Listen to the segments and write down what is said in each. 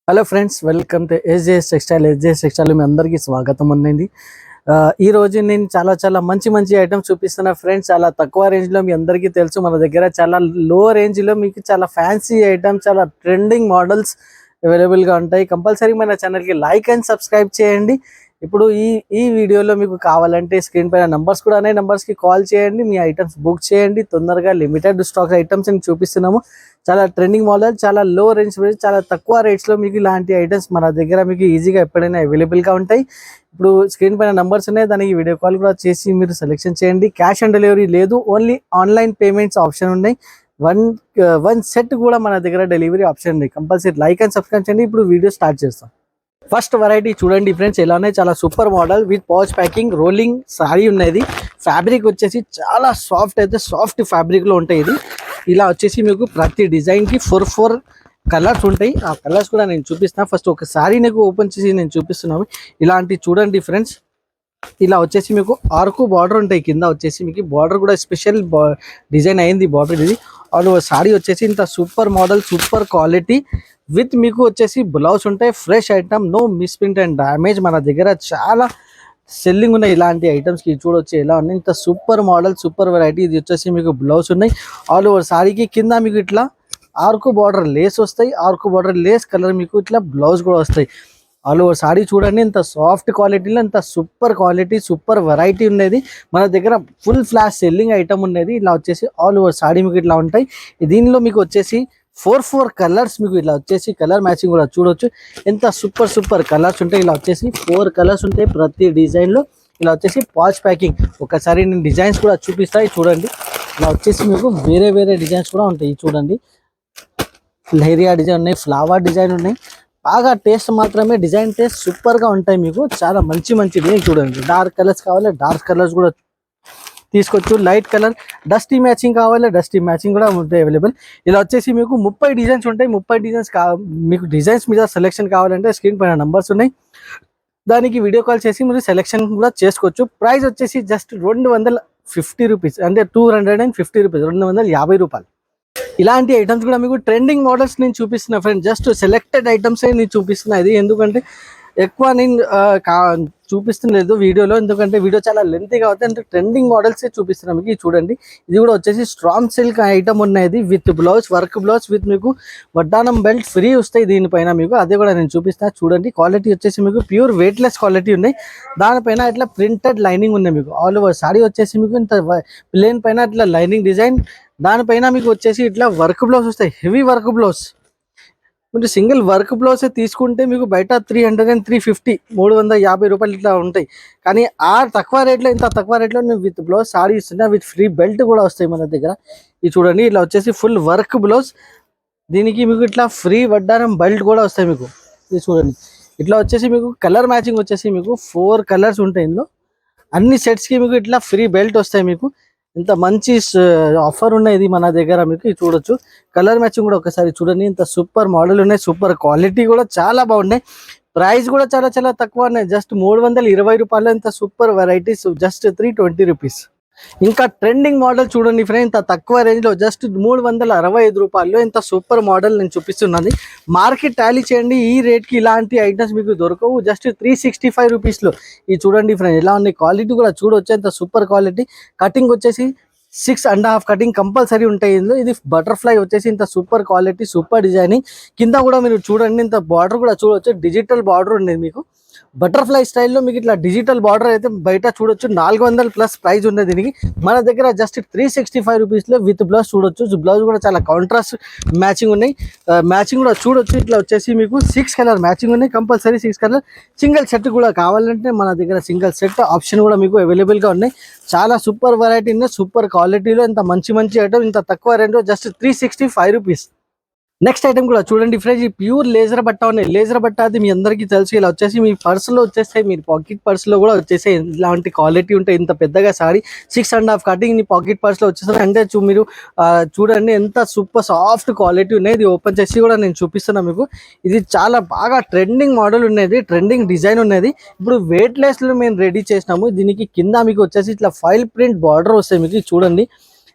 Hello friends, welcome to SJS Textile. SJS Textile మీ అందరికీ స్వాగతం అండి. ఈ రోజు నేను చాలా మంచి ఐటమ్స్ చూపిస్తున్నా ఫ్రెండ్స్. చాలా తక్కువ రేంజ్లో మీ అందరికీ తెలుసు, మన దగ్గర చాలా లో రేంజ్లో మీకు చాలా ఫ్యాన్సీ ఐటమ్స్, చాలా ట్రెండింగ్ మోడల్స్ అవైలబుల్గా ఉంటాయి. కంపల్సరీ మన ఛానల్కి లైక్ అండ్ సబ్స్క్రైబ్ చేయండి. ఇప్పుడు ఈ వీడియోలో మీకు కావాలంటే స్క్రీన్ పైన నంబర్స్ కూడా ఉన్నాయి, నంబర్స్కి కాల్ చేయండి, మీ ఐటమ్స్ బుక్ చేయండి. తొందరగా లిమిటెడ్ స్టాక్ ఐటమ్స్ చూపిస్తున్నాము. చాలా ట్రెండింగ్ మోడల్, చాలా లో రేంజ్, చాలా తక్కువ రేట్స్లో మీకు ఇలాంటి ఐటమ్స్ మన దగ్గర మీకు ఈజీగా ఎప్పుడైనా అవైలబుల్గా ఉంటాయి. ఇప్పుడు స్క్రీన్ పైన నంబర్స్ ఉన్నాయి, దానికి వీడియో కాల్ కూడా చేసి మీరు సెలెక్షన్ చేయండి. క్యాష్ ఆన్ డెలివరీ లేదు, ఓన్లీ ఆన్లైన్ పేమెంట్స్ ఆప్షన్ ఉన్నాయి. వన్ సెట్ కూడా మన దగ్గర డెలివరీ ఆప్షన్ ఉంది. కంపల్సరీ లైక్ అండ్ సబ్స్క్రైబ్ చేయండి. ఇప్పుడు వీడియో స్టార్ట్ చేస్తాం. ఫస్ట్ వెరైటీ చూడండి ఫ్రెండ్స్, ఇలానే చాలా super model with pouch packing rolling sorry ఉన్నది. ఫ్యాబ్రిక్ వచ్చేసి చాలా సాఫ్ట్, అయితే సాఫ్ట్ ఫ్యాబ్రిక్లో ఉంటాయి. ఇది ఇలా వచ్చేసి మీకు ప్రతి డిజైన్కి ఫోర్ కలర్స్ ఉంటాయి. ఆ కలర్స్ కూడా నేను చూపిస్తాను. ఫస్ట్ ఒక సారీ నీకు ఓపెన్ చేసి నేను చూపిస్తున్నాను. ఇలాంటి చూడండి ఫ్రెండ్స్, ఇలా వచ్చేసి మీకు ఆర్కు బార్డర్ ఉంటాయి. కింద వచ్చేసి మీకు బార్డర్ కూడా స్పెషల్ డిజైన్ అయింది బార్డర్. ఇది ఆల్ సారీ వచ్చేసి ఇంత super model, super quality with మీకు వచ్చేసి బ్లౌజ్ ఉంటాయి. Fresh item, no misprint and damage. మన దగ్గర చాలా సెల్లింగ్ ఉన్నాయి ఇలాంటి ఐటమ్స్కి. చూడొచ్చు ఎలా ఉన్నాయి, ఇంత సూపర్ మోడల్, సూపర్ వెరైటీ. ఇది వచ్చేసి మీకు బ్లౌజ్ ఉన్నాయి. ఆల్ ఓవర్ సారీకి కింద మీకు ఇట్లా ఆర్కు బార్డర్ లేస్ వస్తాయి. ఆర్కు బార్డర్ లేస్ కలర్ మీకు ఇట్లా బ్లౌజ్ కూడా వస్తాయి. ఆల్ ఓవర్ సారీ చూడండి, ఇంత సాఫ్ట్ క్వాలిటీలో ఇంత సూపర్ క్వాలిటీ, సూపర్ వెరైటీ ఉన్నది. మన దగ్గర ఫుల్ ఫ్లాష్ సెల్లింగ్ ఐటమ్ ఉన్నది. ఇలా వచ్చేసి ఆల్ ఓవర్ సారీ మీకు ఇట్లా ఉంటాయి. దీనిలో మీకు వచ్చేసి ఫోర్ కలర్స్ మీకు ఇట్లా వచ్చేసి కలర్ మ్యాచింగ్ కూడా చూడొచ్చు. ఎంత సూపర్ కలర్స్ ఉంటాయి. ఇలా వచ్చేసి 4 కలర్స్ ఉంటాయి ప్రతి డిజైన్లో. ఇలా వచ్చేసి పాచ్ ప్యాకింగ్. ఒకసారి నేను డిజైన్స్ కూడా చూపిస్తాయి చూడండి. ఇలా వచ్చేసి మీకు వేరే డిజైన్స్ కూడా ఉంటాయి. చూడండి, లహరియా డిజైన్ ఉన్నాయి, ఫ్లవర్ డిజైన్ ఉన్నాయి. బాగా టేస్ట్ మాత్రమే, డిజైన్ టేస్ట్ సూపర్గా ఉంటాయి. మీకు చాలా మంచి డిజైన్ చూడండి. డార్క్ కలర్స్ కావాలి, డార్క్ కలర్స్ కూడా తీసుకోవచ్చు. లైట్ కలర్, డస్టీ మ్యాచింగ్ కావాలి, డస్టీ మ్యాచింగ్ కూడా ఉంటాయి అవైలబుల్. ఇలా వచ్చేసి మీకు 30 డిజైన్స్ ఉంటాయి. 30 డిజైన్స్ మీకు డిజైన్స్ మీద సెలెక్షన్ కావాలంటే స్క్రీన్ పైన నంబర్స్ ఉన్నాయి, దానికి వీడియో కాల్ చేసి మీరు సెలెక్షన్ కూడా చేసుకోవచ్చు. ప్రైస్ వచ్చేసి జస్ట్ 250 రూపీస్, అంటే 250 రూపీస్, 250 రూపాయలు. ఇలాంటి ఐటమ్స్ కూడా మీకు ట్రెండింగ్ మోడల్స్ నేను చూపిస్తున్నా ఫ్రెండ్. జస్ట్ సెలెక్టెడ్ ఐటమ్స్ నేను చూపిస్తున్నా. ఇది ఎందుకంటే ఎక్కువ నేను చూపిస్తలేదు వీడియోలో, ఎందుకంటే వీడియో చాలా లెంతీగా అవుతుంది. అంటే ట్రెండింగ్ మోడల్స్ చూపిస్తున్నా మీకు. చూడండి, ఇది కూడా వచ్చేసి స్ట్రాంగ్ సిల్క్ ఐటమ్ ఉన్నది with blouse, work blouse with మీకు వడ్డానం బెల్ట్ ఫ్రీ వస్తాయి దీనిపైన మీకు. అదే కూడా నేను చూపిస్తాను చూడండి. క్వాలిటీ వచ్చేసి మీకు ప్యూర్ వెయిట్లెస్ క్వాలిటీ ఉన్నాయి. దానిపైన ఇట్లా ప్రింటెడ్ లైనింగ్ ఉన్నాయి మీకు. ఆల్ ఓవర్ సారీ వచ్చేసి మీకు ఇంత ప్లేన్ పైన ఇట్లా లైనింగ్ డిజైన్, దానిపైన మీకు వచ్చేసి ఇట్లా వర్క్ బ్లౌజ్ వస్తాయి, హెవీ వర్క్ బ్లౌజ్. మీరు సింగిల్ వర్క్ బ్లౌజ్ తీసుకుంటే మీకు బయట 300 and 350, 350 రూపాయలు ఇట్లా ఉంటాయి. కానీ తక్కువ రేట్లో, ఇంత తక్కువ రేట్లో నేను విత్ బ్లౌజ్ సారీ ఇస్తున్నా, విత్ ఫ్రీ బెల్ట్ కూడా వస్తాయి మన దగ్గర. ఇది చూడండి, ఇట్లా వచ్చేసి ఫుల్ వర్క్ బ్లౌజ్, దీనికి మీకు ఇట్లా ఫ్రీ వడ్డానం బెల్ట్ కూడా వస్తాయి మీకు. ఇది చూడండి, ఇట్లా వచ్చేసి మీకు కలర్ మ్యాచింగ్ వచ్చేసి మీకు 4 కలర్స్ ఉంటాయి ఇందులో. అన్ని సెట్స్కి మీకు ఇట్లా ఫ్రీ బెల్ట్ వస్తాయి మీకు. ఇంత మంచి ఆఫర్ ఉన్నాయి ఇది మన దగ్గర మీకు. చూడొచ్చు, కలర్ మ్యాచింగ్ కూడా ఒకసారి చూడండి. ఇంత సూపర్ మోడల్ ఉన్నాయి, సూపర్ క్వాలిటీ కూడా చాలా బాగున్నాయి. ప్రైస్ కూడా చాలా తక్కువ ఉన్నాయి, జస్ట్ 320 రూపాయలు. ఇంత సూపర్ వెరైటీస్ జస్ట్ 320 రూపీస్. ఇంకా ట్రెండింగ్ మోడల్ చూడండి ఫ్రెండ్, ఇంత తక్కువ రేంజ్లో జస్ట్ 365 రూపాయల్లో ఇంత సూపర్ మోడల్ నేను చూపిస్తున్నది. మార్కెట్ టాలీ చేయండి, ఈ రేట్కి ఇలాంటి ఐటమ్స్ మీకు దొరకవు. జస్ట్ 365 రూపీస్లో. ఇది చూడండి ఫ్రెండ్, ఇలా ఉంది. క్వాలిటీ కూడా చూడవచ్చు, ఇంత సూపర్ క్వాలిటీ. కటింగ్ వచ్చేసి 6.5 కటింగ్ కంపల్సరీ ఉంటాయి ఇందులో. ఇది బటర్ఫ్లై వచ్చేసి ఇంత సూపర్ క్వాలిటీ, సూపర్ డిజైనింగ్. కింద కూడా మీరు చూడండి, ఇంత బార్డర్ కూడా చూడవచ్చు, డిజిటల్ బార్డర్ ఉండేది మీకు. బటర్ఫ్లై స్టైల్లో మీకు ఇట్లా డిజిటల్ బార్డర్ అయితే బయట చూడొచ్చు 400+ ప్రైస్ ఉన్నది దీనికి. మన దగ్గర జస్ట్ 365 రూపీస్లో విత్ బ్లౌజ్ చూడొచ్చు. బ్లౌజ్ కూడా చాలా కాంట్రాస్ట్ మ్యాచింగ్ ఉన్నాయి. మ్యాచింగ్ కూడా చూడొచ్చు. ఇట్లా వచ్చేసి మీకు 6 కలర్ మ్యాచింగ్ ఉన్నాయి, కంపల్సరీ 6 కలర్. సింగిల్ సెట్ కూడా కావాలంటే మన దగ్గర సింగిల్ సెట్ ఆప్షన్ కూడా మీకు అవైలబుల్గా ఉన్నాయి. చాలా సూపర్ వెరైటీ ఉన్నాయి, సూపర్ క్వాలిటీలో. ఇంత మంచి ఐటమ్ ఇంత తక్కువ రేంజ్లో జస్ట్ 365 రూపీస్. నెక్స్ట్ ఐటమ్ కూడా చూడండి ఫ్రెండ్స్, ఈ ప్యూర్ లేజర్ బట్ట ఉన్నాయి. లేజర్ బట్ట అది మీ అందరికీ తెలుసు. ఇలా వచ్చేసి మీ పర్సులో వచ్చేస్తాయి, మీరు పాకెట్ పర్సులో కూడా వచ్చేసాయి. ఇలాంటి క్వాలిటీ ఉంటాయి. ఇంత పెద్దగా సారీ 6.5 కటింగ్ మీ పాకెట్ పర్సులో వచ్చేస్తారు. అంటే మీరు చూడండి ఎంత సూపర్ సాఫ్ట్ క్వాలిటీ ఉన్నాయి. ఇది ఓపెన్ చేసి కూడా నేను చూపిస్తున్నా మీకు. ఇది చాలా బాగా ట్రెండింగ్ మోడల్ ఉన్నది, ట్రెండింగ్ డిజైన్ ఉన్నది. ఇప్పుడు వెయిట్లెస్లో మేము రెడీ చేసినాము. దీనికి కింద మీకు వచ్చేసి ఇట్లా ఫైల్ ప్రింట్ బార్డర్ వస్తాయి మీకు. చూడండి,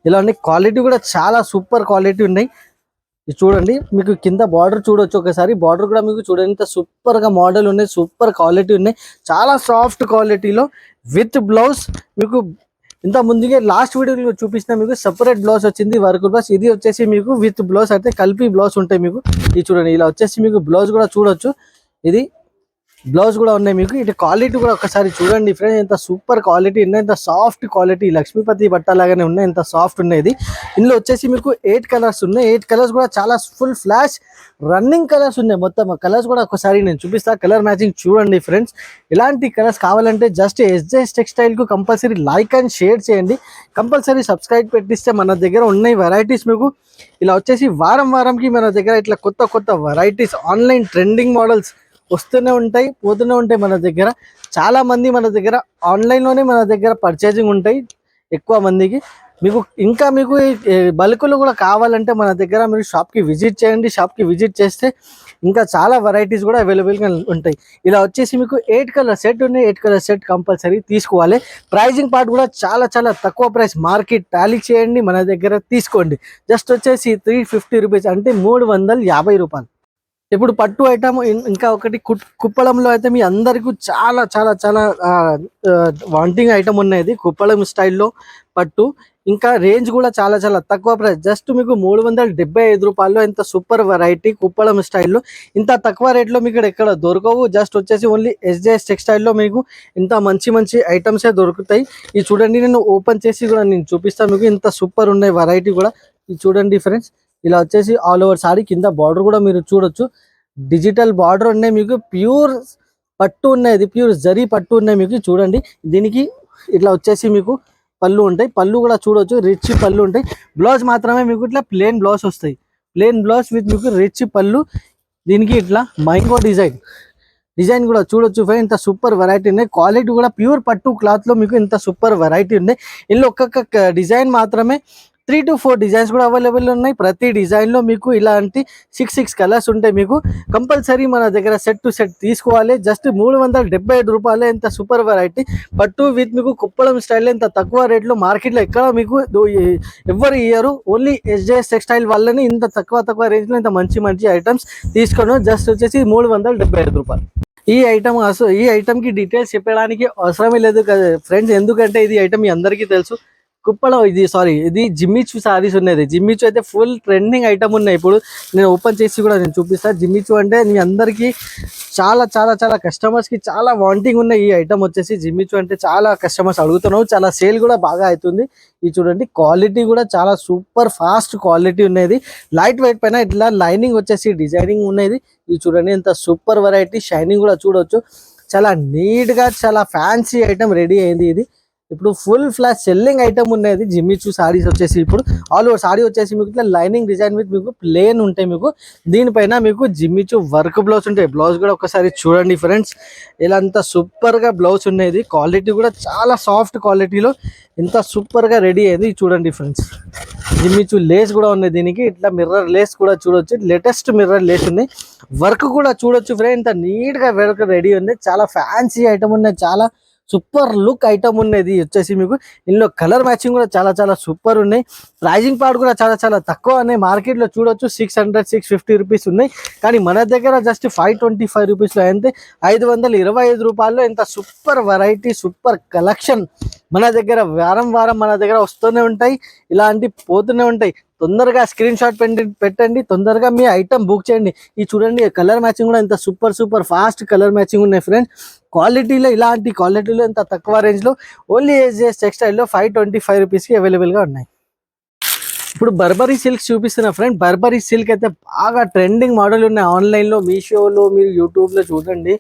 ఇలా ఉన్నాయి. క్వాలిటీ కూడా చాలా సూపర్ క్వాలిటీ ఉన్నాయి. ఇది చూడండి, మీకు కింద బార్డర్ చూడొచ్చు ఒకసారి. బార్డర్ కూడా మీకు చూడండి ఇంత సూపర్ గా మోడల్ ఉన్నాయి, సూపర్ క్వాలిటీ ఉన్నాయి, చాలా సాఫ్ట్ క్వాలిటీలో విత్ బ్లౌజ్. మీకు ఇంత ముందుగా లాస్ట్ వీడియోలో చూపించిన మీకు సెపరేట్ బ్లౌజ్ వచ్చింది, వర్క్ బ్లౌజ్. ఇది వచ్చేసి మీకు విత్ బ్లౌజ్ అయితే కలిపి బ్లౌజ్ ఉంటాయి మీకు. ఇది చూడండి, ఇలా వచ్చేసి మీకు బ్లౌజ్ కూడా చూడొచ్చు. ఇది బ్లౌజ్ కూడా ఉన్నాయి మీకు. ఇటు క్వాలిటీ కూడా ఒకసారి చూడండి ఫ్రెండ్స్, ఎంత సూపర్ క్వాలిటీ ఉన్నాయి, ఎంత సాఫ్ట్ క్వాలిటీ, లక్ష్మీపతి బట్ట లాగానే ఉన్నాయి, ఎంత సాఫ్ట్ ఉన్నాయి. ఇది ఇందులో వచ్చేసి మీకు 8 కలర్స్ ఉన్నాయి. 8 కలర్స్ కూడా చాలా ఫుల్ ఫ్లాష్ రన్నింగ్ కలర్స్ ఉన్నాయి. మొత్తం కలర్స్ కూడా ఒకసారి నేను చూపిస్తా, కలర్ మ్యాచింగ్ చూడండి ఫ్రెండ్స్. ఇలాంటి కలర్స్ కావాలంటే జస్ట్ ఎస్జేఎస్ టెక్స్టైల్ కు కంపల్సరీ లైక్ అండ్ షేర్ చేయండి, కంపల్సరీ సబ్స్క్రైబ్ పెట్టిస్తే మన దగ్గర ఉన్నాయి వెరైటీస్ మీకు ఇలా వచ్చేసి వారం వారంకి మన దగ్గర ఇట్లా కొత్త కొత్త వెరైటీస్ ఆన్లైన్ ట్రెండింగ్ మోడల్స్ వస్తూనే ఉంటాయి, పోతూనే ఉంటాయి. మన దగ్గర చాలా మంది మన దగ్గర ఆన్లైన్లోనే మన దగ్గర పర్చేజింగ్ ఉంటాయి ఎక్కువ మందికి. మీకు ఇంకా మీకు బల్కులు కూడా కావాలంటే మన దగ్గర మీరు షాప్కి విజిట్ చేయండి. షాప్కి విజిట్ చేస్తే ఇంకా చాలా వెరైటీస్ కూడా అవైలబుల్గా ఉంటాయి. ఇలా వచ్చేసి మీకు 8 కలర్ సెట్ ఉన్నాయి, 8 కలర్ సెట్ కంపల్సరీ తీసుకోవాలి. ప్రైజింగ్ పార్ట్ కూడా చాలా చాలా తక్కువ ప్రైస్, మార్కెట్ టాలీ చేయండి, మన దగ్గర తీసుకోండి. జస్ట్ వచ్చేసి 350 రూపీస్, అంటే 350 రూపాయలు. ఇప్పుడు పట్టు ఐటమ్ ఇంకా ఒకటి కుప్పళంలో అయితే మీ అందరికీ చాలా చాలా చాలా వాంటింగ్ ఐటమ్ ఉన్నది. కుప్పళం స్టైల్లో పట్టు, ఇంకా రేంజ్ కూడా చాలా చాలా తక్కువ ప్రైస్, జస్ట్ మీకు 375 రూపాయల్లో ఎంత సూపర్ వెరైటీ కుప్పళం స్టైల్లో. ఇంత తక్కువ రేట్లో మీకు ఎక్కడ దొరకవు. జస్ట్ వచ్చేసి ఓన్లీ ఎస్జేఎస్ టెక్స్టైల్లో మీకు ఇంత మంచి మంచి ఐటమ్సే దొరుకుతాయి. ఇది చూడండి, నేను ఓపెన్ చేసి కూడా నేను చూపిస్తాను మీకు, ఇంత సూపర్ ఉన్నాయి వెరైటీ కూడా. ఇది చూడండి ఫ్రెండ్స్, ఇలా వచ్చేసి ఆల్ ఓవర్ సారీ, కింద బార్డర్ కూడా మీరు చూడొచ్చు, డిజిటల్ బార్డర్ ఉన్నాయి మీకు. ప్యూర్ పట్టు ఉన్నాయి, ఇది ప్యూర్ జరీ పట్టు ఉన్నాయి మీకు. చూడండి, దీనికి ఇట్లా వచ్చేసి మీకు పళ్ళు ఉంటాయి, పళ్ళు కూడా చూడొచ్చు, రిచ్ పళ్ళు ఉంటాయి. బ్లౌజ్ మాత్రమే మీకు ఇట్లా ప్లేన్ బ్లౌజ్ వస్తాయి, ప్లేన్ బ్లౌజ్ విత్ మీకు రిచ్ పళ్ళు. దీనికి ఇట్లా మైంగో డిజైన్ కూడా చూడొచ్చు ఫ్రెండ్, ఇంత సూపర్ వెరైటీ ఉన్నాయి. క్వాలిటీ కూడా ప్యూర్ పట్టు క్లాత్ లో మీకు ఇంత సూపర్ వెరైటీ ఉన్నాయి. ఇందులో ఒక్కొక్క డిజైన్ మాత్రమే 3 to 4 డిజైన్స్ కూడా అవైలబుల్ ఉన్నాయి. ప్రతి డిజైన్ లో మీకు ఇలాంటి 6 కలర్స్ ఉంటాయి మీకు. కంపల్సరీ మన దగ్గర సెట్ టు సెట్ తీసుకోవాలి. జస్ట్ 375 రూపాయలు, ఎంత సూపర్ వెరైటీ పట్టు విత్ మీకు కుప్పళం స్టైల్, ఇంత తక్కువ రేట్లో మార్కెట్లో ఎక్కడ మీకు ఎవరు ఇయ్యరు. ఓన్లీ ఎస్జేఎస్ టెక్స్టైల్ వాళ్ళని ఇంత తక్కువ రేంజ్ లో ఇంత మంచి మంచి ఐటమ్స్ తీసుకోవడం. జస్ట్ వచ్చేసి 375 రూపాయలు. ఈ ఐటమ్ కి డీటెయిల్స్ చెప్పడానికి అవసరమే లేదు కదా ఫ్రెండ్స్, ఎందుకంటే ఇది ఐటమ్ మీ అందరికీ తెలుసు. కుప్పలో ఇది జిమ్మిచు సారీస్ ఉన్నది. జిమ్మిచు అయితే ఫుల్ ట్రెండింగ్ ఐటమ్ ఉన్నాయి. ఇప్పుడు నేను ఓపెన్ చేసి కూడా నేను చూపిస్తాను. జిమ్మిచు అంటే మీ అందరికీ చాలా చాలా చాలా కస్టమర్స్ కి చాలా వాంటింగ్ ఉన్నాయి. ఈ ఐటమ్ వచ్చేసి జిమ్మిచు అంటే చాలా కస్టమర్స్ అడుగుతున్నావు, చాలా సేల్ కూడా బాగా అవుతుంది. ఇది చూడండి, క్వాలిటీ కూడా చాలా సూపర్ ఫాస్ట్ క్వాలిటీ ఉన్నది. లైట్ వెయిట్ పైన ఇట్లా లైనింగ్ వచ్చేసి డిజైనింగ్ ఉన్నది. ఇది చూడండి, ఎంత సూపర్ వెరైటీ, షైనింగ్ కూడా చూడొచ్చు. చాలా నీట్ గా చాలా ఫ్యాన్సీ ఐటమ్ రెడీ అయింది. ఇది ఇప్పుడు ఫుల్ ఫ్లాష్ సెల్లింగ్ ఐటమ్ ఉన్నది జిమ్మిచు సారీస్ వచ్చేసి. ఇప్పుడు ఆల్ ఓవర్ సారీ వచ్చేసి మీకు ఇట్లా లైనింగ్ డిజైన్ విత్ మీకు ప్లేన్ ఉంటాయి మీకు. దీనిపైన మీకు జిమ్మిచు వర్క్ బ్లౌజ్ ఉంటాయి. బ్లౌజ్ కూడా ఒకసారి చూడండి ఫ్రెండ్స్, ఇలా అంత సూపర్ గా బ్లౌజ్ ఉన్నది. క్వాలిటీ కూడా చాలా సాఫ్ట్ క్వాలిటీలో ఎంత సూపర్ గా రెడీ అయింది. చూడండి ఫ్రెండ్స్, జిమ్మిచు లేస్ కూడా ఉన్నాయి. దీనికి ఇట్లా మిర్రర్ లేస్ కూడా చూడొచ్చు, లేటెస్ట్ మిర్రర్ లేస్ ఉన్నాయి. వర్క్ కూడా చూడొచ్చు ఫ్రెండ్, ఇంత నీట్ గా వర్క్ రెడీ ఉంది. చాలా ఫ్యాన్సీ ఐటమ్ ఉన్నాయి, చాలా సూపర్ లుక్ ఐటమ్ ఉన్నది వచ్చేసి మీకు. ఇందులో కలర్ మ్యాచింగ్ కూడా చాలా చాలా సూపర్ ఉన్నాయి. ప్రైజింగ్ పార్ట్ కూడా చాలా చాలా తక్కువ ఉన్నాయి. మార్కెట్లో చూడొచ్చు 600-650 రూపీస్ ఉన్నాయి, కానీ మన దగ్గర జస్ట్ 525 రూపీస్లో అయితే 525 రూపాయల్లో ఇంత సూపర్ వెరైటీ, సూపర్ కలెక్షన్ మన దగ్గర వారం వారం మన దగ్గర వస్తూనే ఉంటాయి, ఇలాంటి పోతూనే ఉంటాయి. తొందరగా స్క్రీన్ షాట్ పెట్టండి, తొందరగా మీ ఐటమ్ బుక్ చేయండి. ఈ చూడండి, కలర్ మ్యాచింగ్ కూడా ఇంత సూపర్ ఫాస్ట్ కలర్ మ్యాచింగ్ ఉన్నాయి ఫ్రెండ్స్. క్వాలిటీలో ఇలాంటి క్వాలిటీలో ఇంత తక్కువ రేంజ్లో ఓన్లీ ఎస్జేఎస్ టెక్స్టైల్లో 525 రూపీస్కి అవైలబుల్గా ఉన్నాయి. ఇప్పుడు బర్బరీ సిల్క్ చూపిస్తున్నా ఫ్రెండ్. బర్బరీ సిల్క్ అయితే బాగా ట్రెండింగ్ మోడల్ ఉన్నాయి ఆన్లైన్లో, మీషోలో, మీరు యూట్యూబ్లో చూడండి.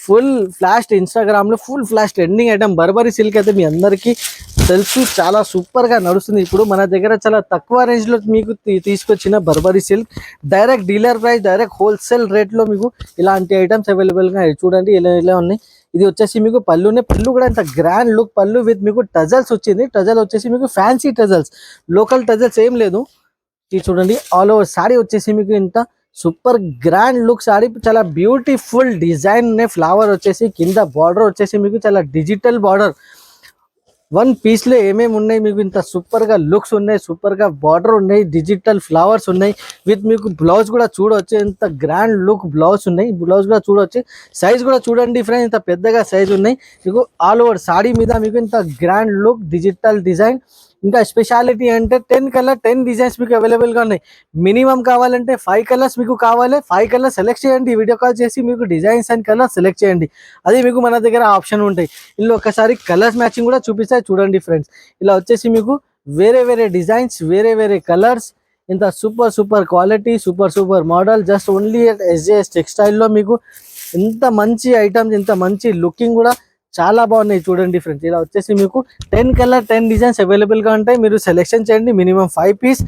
ఫుల్ ఫ్లాష్, ఇన్స్టాగ్రామ్లో full flash trending item Burberry silk అయితే మీ అందరికీ తెలుసు, చాలా సూపర్గా నడుస్తుంది. ఇప్పుడు మన దగ్గర చాలా తక్కువ రేంజ్లో మీకు తీసుకొచ్చిన Burberry silk direct dealer price, direct wholesale రేట్లో మీకు ఇలాంటి ఐటమ్స్ అవైలబుల్గా చూడండి ఇలా ఉన్నాయి. ఇది వచ్చేసి మీకు పళ్ళునే, పళ్ళు కూడా ఇంత గ్రాండ్ లుక్ పళ్ళు విత్ మీకు టజల్స్ వచ్చింది. టజల్ వచ్చేసి మీకు ఫ్యాన్సీ టజల్స్, లోకల్ టజల్స్ ఏం లేదు. ఇది చూడండి, ఆల్ ఓవర్ సారీ వచ్చేసి మీకు ఇంత సూపర్ గ్రాండ్ లుక్ సారీ, చాలా బ్యూటిఫుల్ డిజైన్ ఉన్నాయి. ఫ్లవర్ వచ్చేసి కింద బార్డర్ వచ్చేసి మీకు చాలా డిజిటల్ బార్డర్, వన్ పీస్ లో ఏమేమి ఉన్నాయి మీకు, ఇంత సూపర్ గా లుక్స్ ఉన్నాయి, సూపర్ గా బార్డర్ ఉన్నాయి, డిజిటల్ ఫ్లవర్స్ ఉన్నాయి, విత్ మీకు బ్లౌజ్ కూడా చూడవచ్చు, ఇంత గ్రాండ్ లుక్ బ్లౌజ్ ఉన్నాయి, బ్లౌజ్ కూడా చూడవచ్చు. సైజ్ కూడా చూడండి ఫ్రెండ్స్, ఇంత పెద్దగా సైజ్ ఉన్నాయి మీకు. ఆల్ ఓవర్ సాడీ మీద మీకు ఇంత గ్రాండ్ లుక్ డిజిటల్ డిజైన్. ఇంకా స్పెషాలిటీ అంటే 10 కలర్ 10 డిజైన్స్ మీకు అవైలబుల్ గా ఉన్నాయి. మినిమం కావాలంటే 5 కలర్స్ మీకు కావాలి, 5 కలర్స్ సెలెక్ట్ చేయండి, వీడియో కాల్ చేసి మీకు డిజైన్స్ అండ్ కలర్ సెలెక్ట్ చేయండి. అది మీకు మన దగ్గర ఆప్షన్ ఉంటాయి. ఇందులో ఒకసారి కలర్స్ మ్యాచింగ్ కూడా చూపిస్తాయి చూడండి ఫ్రెండ్స్. ఇలా వచ్చేసి మీకు వేరే వేరే డిజైన్స్, వేరే వేరే కలర్స్, ఇంత super super quality, super super model, just only SJS టెక్స్టైల్లో మీకు ఇంత మంచి ఐటమ్స్, ఇంత మంచి లుకింగ్ కూడా చాలా బాగున్నాయి చూడండి ఫ్రెండ్స్. ఇలా వచ్చేసి మీకు 10 కలర్ 10 డిజైన్స్ అవైలబుల్ గా ఉంటాయి, మీరు సెలెక్షన్ చేయండి. మినిమం 5 పీస్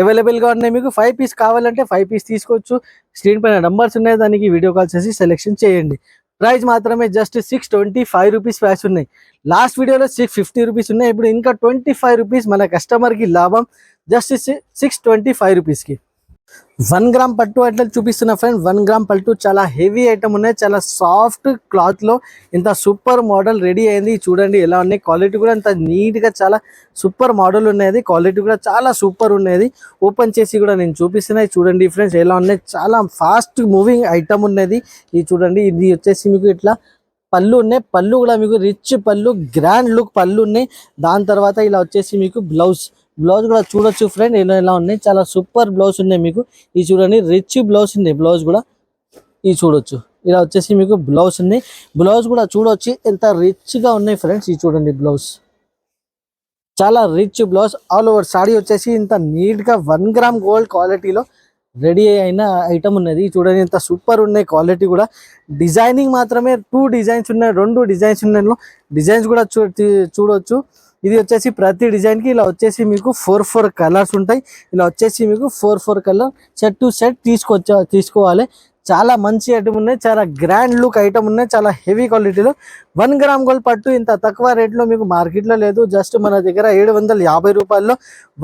అవైలబుల్ గా ఉన్నాయి మీకు. 5 పీస్ కావాలంటే 5 పీస్ తీసుకోవచ్చు. స్క్రీన్ పైన నంబర్స్ ఉన్నాయి, దానికి వీడియో కాల్ చేసి సెలెక్షన్ చేయండి. ప్రైస్ మాత్రమే జస్ట్ 625 రూపీస్ ప్రైస్ ఉన్నాయి. లాస్ట్ వీడియోలో 650 రూపీస్ ఉన్నాయి, ఇప్పుడు ఇంకా 25 రూపీస్ మన కస్టమర్ కి లాభం, జస్ట్ 625 రూపీస్ కి. 1 గ్రామ్ పట్టు అట్లా చూపిస్తున్నా ఫ్రెండ్. 1 గ్రామ్ పట్టు చాలా హెవీ ఐటమ్ ఉన్నాయి, చాలా సాఫ్ట్ క్లాత్ లో ఇంత సూపర్ మోడల్ రెడీ అయింది. చూడండి ఎలా ఉన్నాయి, క్వాలిటీ కూడా ఇంత నీట్ గా చాలా సూపర్ మోడల్ ఉన్నది, క్వాలిటీ కూడా చాలా సూపర్ ఉన్నది. ఓపెన్ చేసి కూడా నేను చూపిస్తున్నాయి చూడండి ఫ్రెండ్స్ ఎలా ఉన్నాయి. చాలా ఫాస్ట్ మూవింగ్ ఐటమ్ ఉన్నది. ఇది చూడండి, ఇది వచ్చేసి మీకు ఇట్లా పళ్ళు ఉన్నాయి, పళ్ళు కూడా మీకు రిచ్ పళ్ళు, గ్రాండ్ లుక్ పళ్ళు ఉన్నాయి. దాని తర్వాత ఇలా వచ్చేసి మీకు బ్లౌజ్ కూడా చూడొచ్చు ఫ్రెండ్ ఎలా ఉన్నాయి, చాలా సూపర్ బ్లౌజ్ ఉన్నాయి మీకు. ఇది చూడండి రిచ్ బ్లౌజ్ ఉన్నాయి, బ్లౌజ్ కూడా ఇది చూడొచ్చు. ఇలా వచ్చేసి మీకు బ్లౌజ్ ఉన్నాయి, బ్లౌజ్ కూడా చూడొచ్చు ఎంత రిచ్ గా ఉన్నాయి ఫ్రెండ్స్. ఇది చూడండి బ్లౌజ్ చాలా rich blouse. All over saree వచ్చేసి ఇంత నీట్ గా 1 గ్రామ్ గోల్డ్ క్వాలిటీలో రెడీ అయిన ఐటమ్ ఉన్నది. చూడండి ఎంత సూపర్ ఉన్నాయి, క్వాలిటీ కూడా. డిజైనింగ్ మాత్రమే 2 డిజైన్స్ ఉన్నాయి, 2 డిజైన్స్ ఉన్నాయి. డిజైన్స్ కూడా చూడొచ్చు. ఇది వచ్చేసి ప్రతి డిజైన్ కి ఇలా వచ్చేసి మీకు 4 కలర్స్ ఉంటాయి. ఇలా వచ్చేసి మీకు 4 కలర్ సెట్ టు సెట్ తీసుకోవాలి. చాలా మంచి ఐటమ్ ఉన్నాయి, చాలా గ్రాండ్ లుక్ ఐటమ్ ఉన్నాయి, చాలా హెవీ క్వాలిటీలో. 1 గ్రామ్ గోల్డ్ పట్టు ఇంత తక్కువ రేట్లో మీకు మార్కెట్ లో లేదు. జస్ట్ మన దగ్గర 750 రూపాయల్లో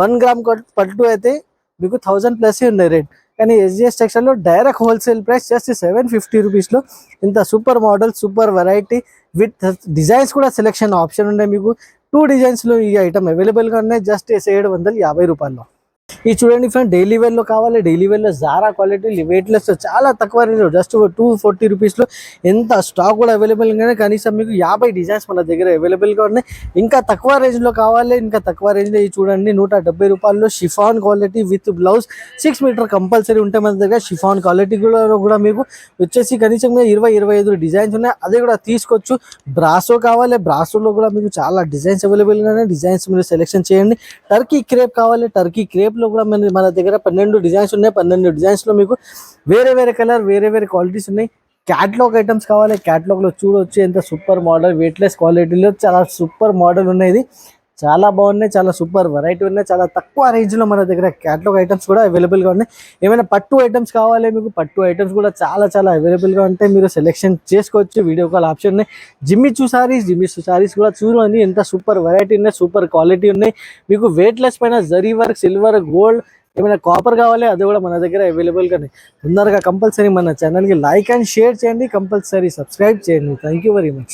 1 గ్రామ్ గోల్డ్ పట్టు అయితే మీకు 1000 ప్లస్ ఉన్నాయి రేట్. కానీ ఎస్జిఎస్ టెక్స్టైల్ లో direct wholesale price just 750 rupees లో ఇంత super model, super variety with designs కూడా సెలెక్షన్ ఆప్షన్ ఉన్నాయి మీకు. 2 డిజైన్స్ లో ఈ ఐటమ్ అవైలబుల్ గా ఉన్నాయి, జస్ట్ 750 రూపాయల్లో. ఇది చూడండి ఫ్రెండ్, డైలీ వేర్ లో కావాలి, డైలీ వేర్ లో జారా క్వాలిటీ వెయిట్ లెస్ చాలా తక్కువ రేంజ్ లో జస్ట్ 240 రూపీస్ లో ఎంత స్టాక్ కూడా అవైలబుల్ గా, కనీసం మీకు 50 డిజైన్స్ మన దగ్గర అవైలబుల్ గా ఉన్నాయి. ఇంకా తక్కువ రేంజ్ లో కావాలి, ఇంకా తక్కువ రేంజ్ లో ఇది చూడండి 170 రూపాయల్లో chiffon quality with blouse 6 meter compulsory ఉంటాయి మన దగ్గర. షిఫాన్ క్వాలిటీ కూడా మీకు వచ్చేసి కనీసం 20-25 డిజైన్స్ ఉన్నాయి, అది కూడా తీసుకోవచ్చు. బ్రాసో కావాలి, బ్రాసోలో కూడా మీకు చాలా డిజైన్స్ అవైలబుల్ గా ఉన్నాయి, డిజైన్స్ మీరు సెలెక్షన్ చేయండి. టర్కీ క్రేప్ కావాలి, టర్కీ క్రేప్ లో కూడా మన దగ్గర 12 డిజైన్స్ ఉన్నాయి. 12 డిజైన్స్ లో మీకు వేరే వేరే కలర్, వేరే వేరే క్వాలిటీస్ ఉన్నాయి. క్యాట్లాగ్ ఐటమ్స్ కావాలి, క్యాట్లాగ్ లో చూడొచ్చు ఎంత సూపర్ మోడల్, వెయిట్లెస్ క్వాలిటీలో చాలా సూపర్ మోడల్ ఉన్నాయి. చాలా బాగున్నాయి, చాలా సూపర్ వెరైటీ ఉన్నాయి, చాలా తక్కువ రేంజ్ లో మన దగ్గర క్యాట్లాగ్ ఐటమ్స్ కూడా అవైలబుల్ గా ఉన్నాయి. ఏమైనా పట్టు ఐటమ్స్ కావాలి మీకు, పట్టు ఐటమ్స్ కూడా చాలా అవైలబుల్ గా ఉంటాయి, మీరు సెలెక్షన్ చేసుకోవచ్చు. వీడియో కాల్ ఆప్షన్ ఉన్నాయి. జిమ్మిచూ సారీస్ కూడా చూడండి ఎంత సూపర్ వెరైటీ ఉన్నాయి, సూపర్ క్వాలిటీ ఉన్నాయి మీకు. వెయిట్లెస్ పైన జరీ వర్క్, సిల్వర్, గోల్డ్, ఏమైనా కాపర్ కావాలి అది కూడా మన దగ్గర అవైలబుల్ గా ఉన్నాయి. ముందరగా కంపల్సరీ మన ఛానల్ కి లైక్ అండ్ షేర్ చేయండి, కంపల్సరీ సబ్స్క్రైబ్ చేయండి. Thank you very much.